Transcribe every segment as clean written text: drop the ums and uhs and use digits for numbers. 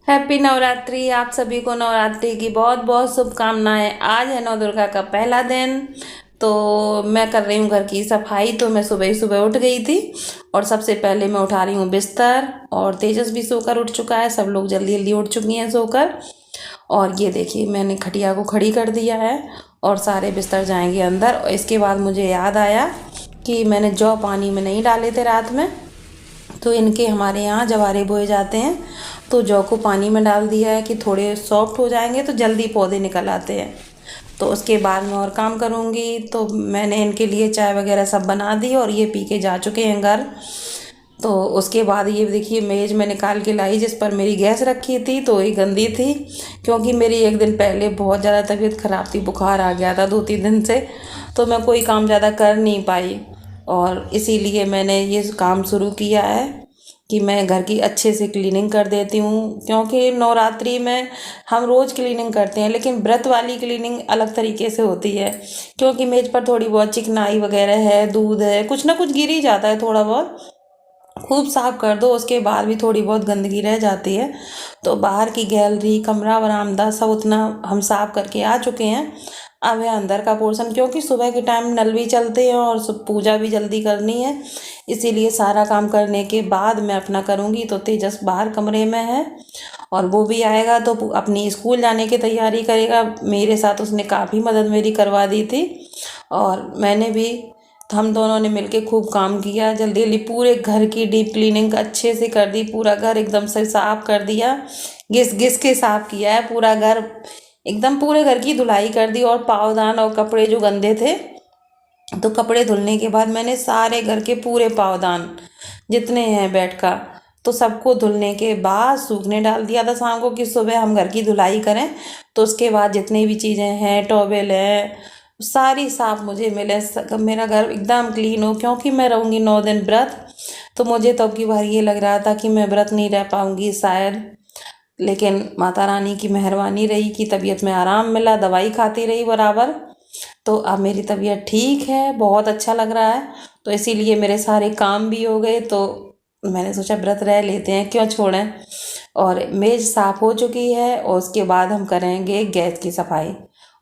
Happy Navratri. आप सभी को नवरात्रि की बहुत बहुत शुभकामनाएं। आज है नव दुर्गा का पहला दिन। तो मैं कर रही हूँ घर की सफाई। तो मैं सुबह ही सुबह उठ गई थी और सबसे पहले मैं उठा रही हूँ बिस्तर। और तेजस भी सोकर उठ चुका है, सब लोग जल्दी जल्दी उठ चुकी हैं सोकर। और ये देखिए मैंने खटिया को खड़ी कर दिया है और सारे बिस्तर जाएंगे अंदर। और इसके बाद मुझे याद आया कि मैंने जौ पानी में नहीं डाले थे रात में, तो इनके हमारे यहाँ जवारे बोए जाते हैं। तो जौ को पानी में डाल दिया है कि थोड़े सॉफ्ट हो जाएंगे तो जल्दी पौधे निकल आते हैं। तो उसके बाद मैं और काम करूँगी। तो मैंने इनके लिए चाय वगैरह सब बना दी और ये पी के जा चुके हैं घर। तो उसके बाद ये देखिए मेज़ में निकाल के लाई जिस पर मेरी गैस रखी थी, तो ये गंदी थी क्योंकि मेरी एक दिन पहले बहुत ज़्यादा तबीयत ख़राब थी, बुखार आ गया था 2-3 दिन से। तो मैं कोई काम ज़्यादा कर नहीं पाई और इसीलिए मैंने ये काम शुरू किया है कि मैं घर की अच्छे से क्लीनिंग कर देती हूँ। क्योंकि नवरात्रि में हम रोज़ क्लीनिंग करते हैं, लेकिन व्रत वाली क्लीनिंग अलग तरीके से होती है। क्योंकि मेज पर थोड़ी बहुत चिकनाई वगैरह है, दूध है, कुछ ना कुछ गिर ही जाता है थोड़ा बहुत। खूब साफ कर दो उसके बाद भी थोड़ी बहुत गंदगी रह जाती है। तो बाहर की गैलरी, कमरा, बरामदा सब उतना हम साफ करके आ चुके हैं। अब है अंदर का पोर्शन, क्योंकि सुबह के टाइम नल भी चलते हैं और पूजा भी जल्दी करनी है। इसीलिए सारा काम करने के बाद मैं अपना करूँगी। तो तेजस बाहर कमरे में है और वो भी आएगा तो अपनी स्कूल जाने की तैयारी करेगा। मेरे साथ उसने काफ़ी मदद मेरी करवा दी थी और मैंने भी। तो हम दोनों ने मिलके खूब काम किया, जल्दी जल्दी पूरे घर की डीप क्लीनिंग अच्छे से कर दी। पूरा घर एकदम से साफ कर दिया, घिस घिस के साफ किया है पूरा घर। एकदम पूरे घर की धुलाई कर दी और पावदान और कपड़े जो गंदे थे, तो कपड़े धुलने के बाद मैंने सारे घर के पूरे पावदान जितने हैं बेड का, तो सबको धुलने के बाद सूखने डाल दिया था शाम को कि सुबह हम घर की धुलाई करें। तो उसके बाद जितनी भी चीज़ें हैं, टॉवेल है, सारी साफ मुझे मिले, मेरा घर एकदम क्लीन हो। क्योंकि मैं रहूँगी 9 दिन व्रत, तो मुझे तो अब की बार ये लग रहा था कि मैं व्रत नहीं रह पाऊँगी शायद। लेकिन माता रानी की मेहरबानी रही कि तबीयत में आराम मिला, दवाई खाती रही बराबर। तो अब मेरी तबीयत ठीक है, बहुत अच्छा लग रहा है। तो इसीलिए मेरे सारे काम भी हो गए। तो मैंने सोचा व्रत रह लेते हैं, क्यों छोड़ें। और मेज़ साफ़ हो चुकी है और उसके बाद हम करेंगे गैस की सफाई।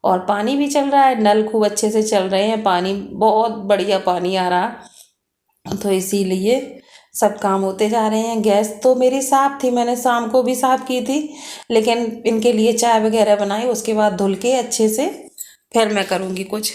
और पानी भी चल रहा है, नल खूब अच्छे से चल रहे हैं, पानी बहुत बढ़िया पानी आ रहा। तो इसीलिए सब काम होते जा रहे हैं। गैस तो मेरी साफ़ थी, मैंने शाम को भी साफ़ की थी, लेकिन इनके लिए चाय वगैरह बनाई, उसके बाद धुल के अच्छे से फिर मैं करूँगी कुछ।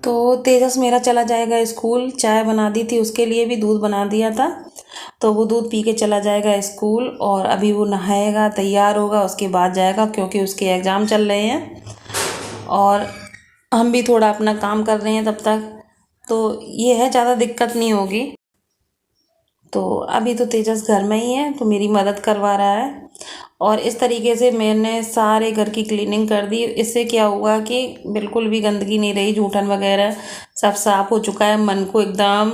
तो तेजस मेरा चला जाएगा स्कूल। चाय बना दी थी, उसके लिए भी दूध बना दिया था। तो वो दूध पी के चला जाएगा स्कूल और अभी वो नहाएगा, तैयार होगा, उसके बाद जाएगा क्योंकि उसके एग्ज़ाम चल रहे हैं। और हम भी थोड़ा अपना काम कर रहे हैं तब तक। तो ये है, ज़्यादा दिक्कत नहीं होगी। तो अभी तो तेजस घर में ही है तो मेरी मदद करवा रहा है। और इस तरीके से मैंने सारे घर की क्लीनिंग कर दी। इससे क्या हुआ कि बिल्कुल भी गंदगी नहीं रही, जूठन वगैरह सब साफ़ हो चुका है। मन को एकदम,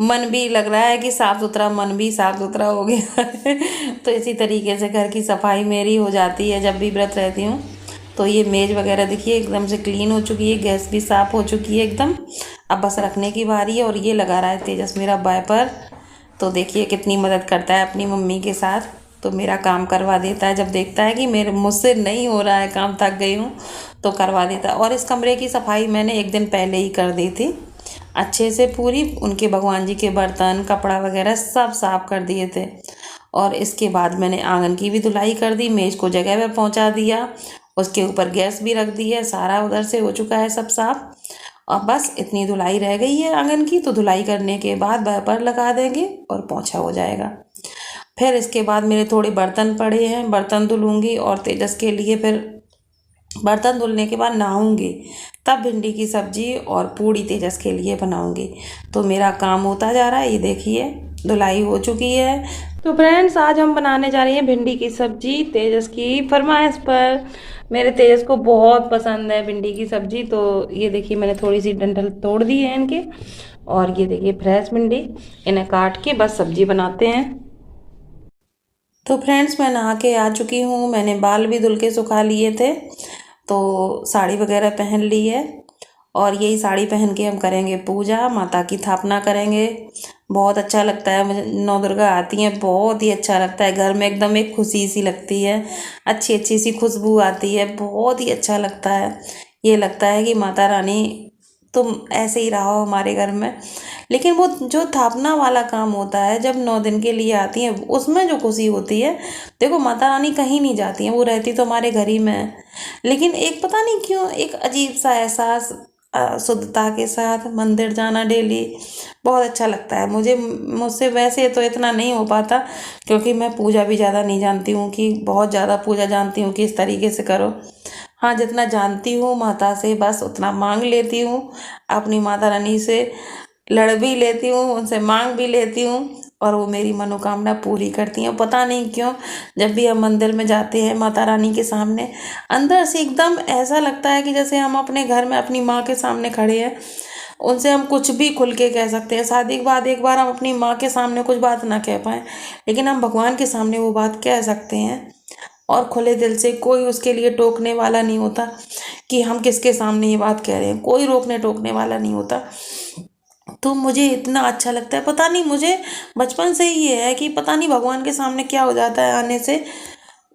मन भी लग रहा है कि साफ़ सुथरा, मन भी साफ़ सुथरा हो गया है। तो इसी तरीके से घर की सफाई मेरी हो जाती है जब भी व्रत रहती हूँ। तो ये मेज़ वगैरह देखिए एकदम से क्लीन हो चुकी है, गैस भी साफ़ हो चुकी है एकदम। अब बस रखने की बारी है। और ये लगा रहा है तेजस मेरा वाइपर। तो देखिए कितनी मदद करता है अपनी मम्मी के साथ। तो मेरा काम करवा देता है, जब देखता है कि मेरे मुझसे नहीं हो रहा है काम, थक गई हूँ, तो करवा देता है। और इस कमरे की सफाई मैंने एक दिन पहले ही कर दी थी अच्छे से पूरी। उनके भगवान जी के बर्तन, कपड़ा वगैरह सब साफ कर दिए थे। और इसके बाद मैंने आंगन की भी धुलाई कर दी, मेज़ को जगह पर पहुंचा दिया, उसके ऊपर गैस भी रख दी है, सारा उधर से हो चुका है सब साफ। अब बस इतनी धुलाई रह गई है आंगन की, तो धुलाई करने के बाद वाइपर लगा देंगे और पोंछा हो जाएगा। फिर इसके बाद मेरे थोड़े बर्तन पड़े हैं, बर्तन धुलूँगी और तेजस के लिए फिर बर्तन धुलने के बाद नहाऊंगी, तब भिंडी की सब्जी और पूड़ी तेजस के लिए बनाऊंगी। तो मेरा काम होता जा रहा है, ये देखिए धुलाई हो चुकी है। तो फ्रेंड्स आज हम बनाने जा रहे हैं भिंडी की सब्जी तेजस की फरमाइश पर। मेरे तेजस को बहुत पसंद है भिंडी की सब्जी। तो ये देखिए मैंने थोड़ी सी डंठल तोड़ दी है इनके, और ये देखिए फ्रेश भिंडी, इन्हें काट के बस सब्जी बनाते हैं। तो फ्रेंड्स मैं नहा के आ चुकी हूँ, मैंने बाल भी धुल के सुखा लिए थे, तो साड़ी वगैरह पहन ली है और यही साड़ी पहन के हम करेंगे पूजा, माता की स्थापना करेंगे। बहुत अच्छा लगता है मुझे, नौ दुर्गा आती हैं बहुत ही अच्छा लगता है, घर में एकदम एक खुशी सी लगती है, अच्छी अच्छी सी खुशबू आती है, बहुत ही अच्छा लगता है। ये लगता है कि माता रानी तुम ऐसे ही रहो हमारे घर में। लेकिन वो जो स्थापना वाला काम होता है, जब 9 दिन के लिए आती हैं, उसमें जो खुशी होती है, देखो माता रानी कहीं नहीं जाती हैं, वो रहती तो हमारे घर ही में है। लेकिन एक पता नहीं क्यों एक अजीब सा एहसास शुद्धता के साथ मंदिर जाना डेली बहुत अच्छा लगता है मुझे। मुझसे वैसे तो इतना नहीं हो पाता, क्योंकि मैं पूजा भी ज़्यादा नहीं जानती हूँ कि बहुत ज़्यादा पूजा जानती हूँ कि इस तरीके से करो। हाँ जितना जानती हूँ माता से बस उतना मांग लेती हूँ, अपनी माता रानी से लड़ भी लेती हूँ, उनसे मांग भी लेती हूँ और वो मेरी मनोकामना पूरी करती हैं। पता नहीं क्यों जब भी हम मंदिर में जाते हैं माता रानी के सामने, अंदर से एकदम ऐसा लगता है कि जैसे हम अपने घर में अपनी माँ के सामने खड़े हैं, उनसे हम कुछ भी खुल के कह सकते हैं। शादी के बाद एक बार हम अपनी माँ के सामने कुछ बात ना कह पाएँ, लेकिन हम भगवान के सामने वो बात कह सकते हैं और खुले दिल से। कोई उसके लिए टोकने वाला नहीं होता कि हम किसके सामने ये बात कह रहे हैं, कोई रोकने टोकने वाला नहीं होता। तो मुझे इतना अच्छा लगता है, पता नहीं मुझे बचपन से ही ये है कि पता नहीं भगवान के सामने क्या हो जाता है आने से।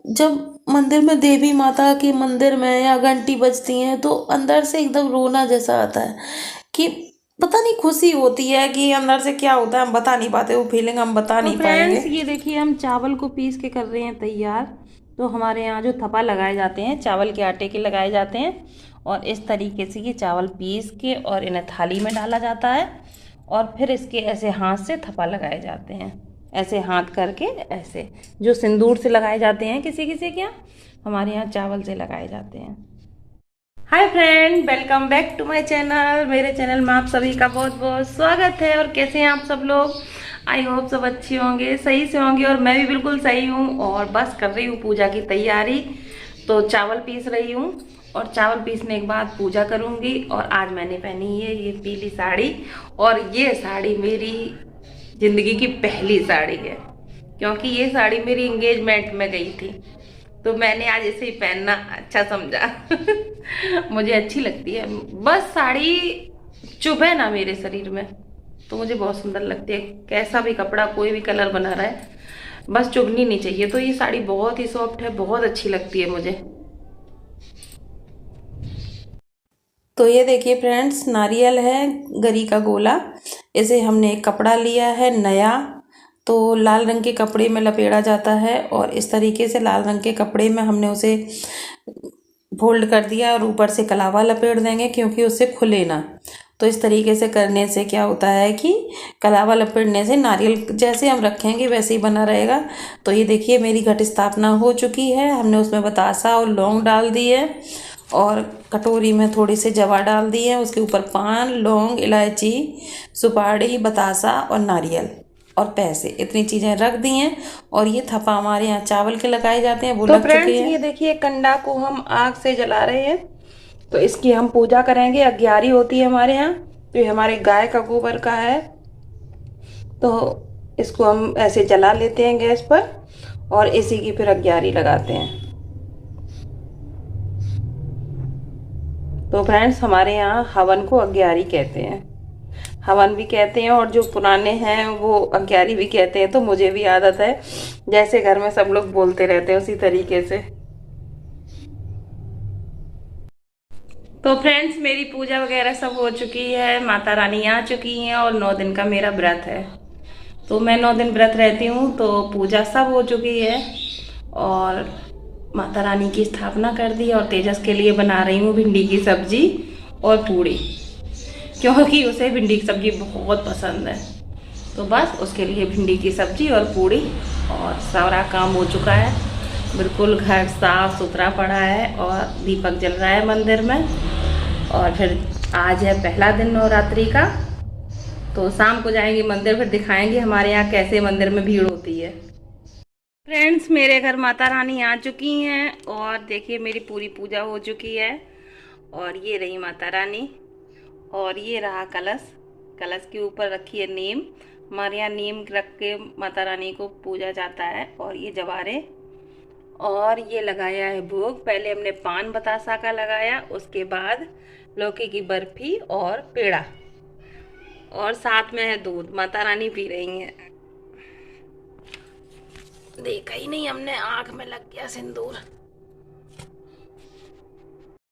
जब मंदिर में देवी माता के मंदिर में या घंटी बजती हैं तो अंदर से एकदम रोना जैसा आता है कि पता नहीं खुशी होती है कि अंदर से क्या होता है, हम बता नहीं पाते, वो फीलिंग हम बता नहीं पाएंगे। ये देखिए हम चावल को पीस के कर रहे हैं तैयार। तो हमारे यहाँ जो थप्पा लगाए जाते हैं चावल के आटे के लगाए जाते हैं, और इस तरीके से ये चावल पीस के और इन्हें थाली में डाला जाता है, और फिर इसके ऐसे हाथ से थप्पा लगाए जाते हैं, ऐसे हाथ करके, ऐसे जो सिंदूर से लगाए जाते हैं किसी किसी के यहाँ, हमारे यहाँ चावल से लगाए जाते हैं। Hi friend, welcome back to my channel. मेरे चैनल में आप सभी का बहुत बहुत स्वागत है। और कैसे हैं आप सब लोग? आई होप सब अच्छे होंगे, सही से होंगे, और मैं भी बिल्कुल सही हूँ। और बस कर रही हूँ पूजा की तैयारी। तो चावल पीस रही हूँ और चावल पीसने के बाद पूजा करूँगी। और आज मैंने पहनी है ये पीली साड़ी, और ये साड़ी मेरी ज़िंदगी की पहली साड़ी है, क्योंकि ये साड़ी मेरी इंगेजमेंट में गई थी, तो मैंने आज इसे ही पहनना अच्छा समझा। मुझे अच्छी लगती है, बस साड़ी चुभे ना मेरे शरीर में, तो मुझे बहुत सुंदर लगती है। कैसा भी कपड़ा, कोई भी कलर बना रहा है, बस चुभनी नहीं चाहिए। तो ये साड़ी बहुत ही सॉफ्ट है, बहुत अच्छी लगती है मुझे। तो ये देखिए फ्रेंड्स, नारियल है गरी का गोला, इसे हमने एक कपड़ा लिया है नया, तो लाल रंग के कपड़े में लपेटा जाता है, और इस तरीके से लाल रंग के कपड़े में हमने उसे फोल्ड कर दिया और ऊपर से कलावा लपेट देंगे, क्योंकि उससे खुले ना। तो इस तरीके से करने से क्या होता है कि कलावा लपेटने से नारियल जैसे हम रखेंगे वैसे ही बना रहेगा। तो ये देखिए मेरी घट स्थापना हो चुकी है, हमने उसमें बतासा और लौंग डाल दी है, और कटोरी में थोड़ी सी जवा डाल दी है, उसके ऊपर पान, लौंग, इलायची, सुपारी, बतासा और नारियल और पैसे, इतनी चीज़ें रख दी हैं। और ये थप्पा हमारे यहाँ चावल के लगाए जाते हैं, वो लग चुके हैं। ये देखिए कंडा को हम आग से जला रहे हैं, तो इसकी हम पूजा करेंगे। अग्यारी होती है हमारे यहाँ, तो ये हमारे गाय का गोबर का है, तो इसको हम ऐसे जला लेते हैं गैस पर, और इसी की फिर अग्यारी लगाते हैं। तो फ्रेंड्स हमारे यहाँ हवन को अग्यारी कहते हैं, हवन भी कहते हैं, और जो पुराने हैं वो अग्यारी भी कहते हैं। तो मुझे भी आदत है, जैसे घर में सब लोग बोलते रहते हैं उसी तरीके से। तो फ्रेंड्स मेरी पूजा वगैरह सब हो चुकी है, माता रानी आ चुकी हैं, और 9 दिन का मेरा व्रत है। तो मैं 9 दिन व्रत रहती हूँ, तो पूजा सब हो चुकी है, और माता रानी की स्थापना कर दी, और तेजस के लिए बना रही हूँ भिंडी की सब्जी और पूड़ी। क्योंकि उसे भिंडी की सब्जी बहुत पसंद है। तो बस उसके लिए भिंडी की सब्जी और पूड़ी, और सारा काम हो चुका है, बिल्कुल घर साफ सुथरा पड़ा है और दीपक जल रहा है मंदिर में। और फिर आज है पहला दिन नवरात्रि का, तो शाम को जाएंगे मंदिर, फिर दिखाएंगे हमारे यहाँ कैसे मंदिर में भीड़ होती है। फ्रेंड्स, मेरे घर माता रानी आ चुकी हैं और देखिए मेरी पूरी पूजा हो चुकी है। और ये रही माता रानी, और ये रहा कलश। कलश के ऊपर रखी है नीम। हमारे यहाँ नीम रख के माता रानी को पूजा जाता है। और ये जवारे, और ये लगाया है भोग। पहले हमने पान बतासा का लगाया, उसके बाद लौकी की बर्फी और पेड़ा, और साथ में है दूध। माता रानी पी रही हैं। देखा ही नहीं हमने, आंख में लग गया सिंदूर।